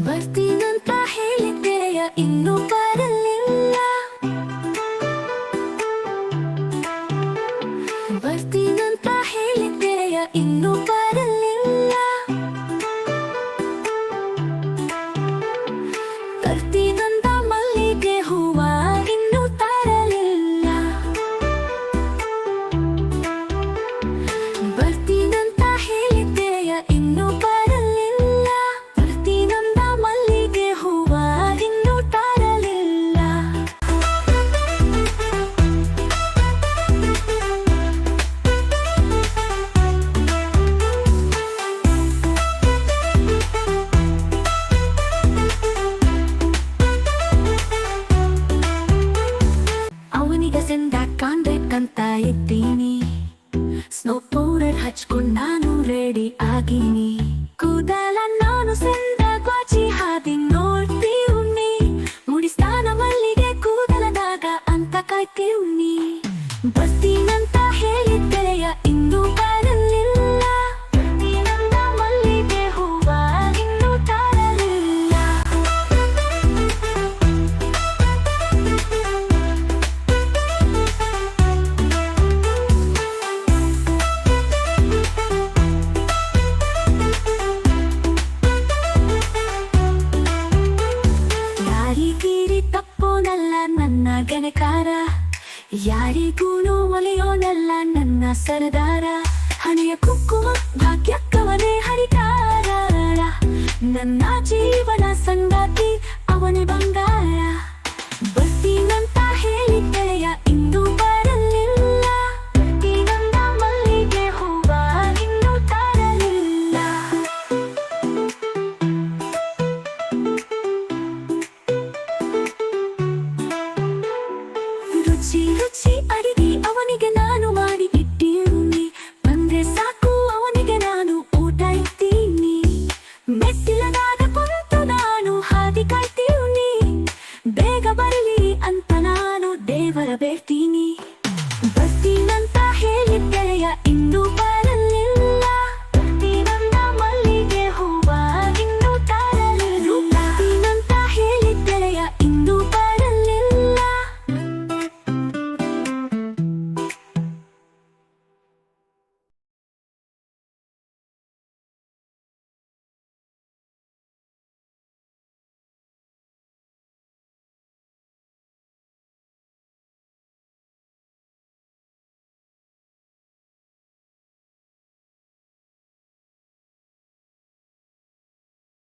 ಬರ್ತೀನಂತ ಹೇಳಿದ್ದೆಯ ಇನ್ನೂ ಬರಲಿಲ್ಲ. ಬರ್ತೀನಂತ ಹೇಳಿದ್ದೆಯ ಇನ್ನೂ ಬರಲಿಲ್ಲ. ತರ್ತೀನಂದ ಮಲ್ಲಿಗೆ ಹೂವ ಇನ್ನೂ ತರಲಿಲ್ಲ. ಬರ್ತೀನಂತ ಹೇಳಿದ್ದೆಯ ಇನ್ನೂ ಬರಲಿಲ್ಲ. ತರ್ತೀನಂದ ಮಲ್ಲಿಗೆ ಹೂವ ಇನ್ನೂ ತರಲಿಲ್ಲ. ಅವನಿಗ ಸೆಂದ ಕಾಣ್ಬೇಕಂತ ಇದ್ದೀನಿ. ಸ್ನೋ ಪೌಡರ್ ಹಚ್ಕೊಂಡ್ ನಾನು ರೆಡಿ ಆಗೀನಿ. ಕೂದಲ ನಾನು ಸೆಂದ ಗಾಚಿ ಹಾದಿ ನೋಡ್ತೀವ್ನಿ. ಮುಡಿಸ್ತಾನ ಮಲ್ಲಿಗೆ ಕೂದಲದಾಗ ಅಂತ ಕಾಯ್ತೀವ್ನಿ. ಬರ್ತೀನಂತ ಹೇಳಿದ್ದೆಯ ಇನ್ನೂ ಬರಲಿಲ್ಲ. ಬರ್ತೀನಂದ ಮಲ್ಲಿಗೆ ಹೂವ ಇನ್ನೂ ತರಲಿಲ್ಲ. ಯಾರಿಗೀರಿ ತಪ್ಪೋನಲ್ಲ ನನ್ನ ಗೆಣಕಾರ. ಯಾರಿಗೂನು ಒಲಿಯೋನಲ್ಲ ನನ್ನ ಸರದಾರ. ಹಣೆಯ ಕುಂಕುಮ ಭಾಗ್ಯಕ್ಕವನೇ ಹರಿಕಾರ. ನನ್ನ ಜೀವನ ಸಂಗಾತಿ ಅವನೇ ಬಂಗಾರ.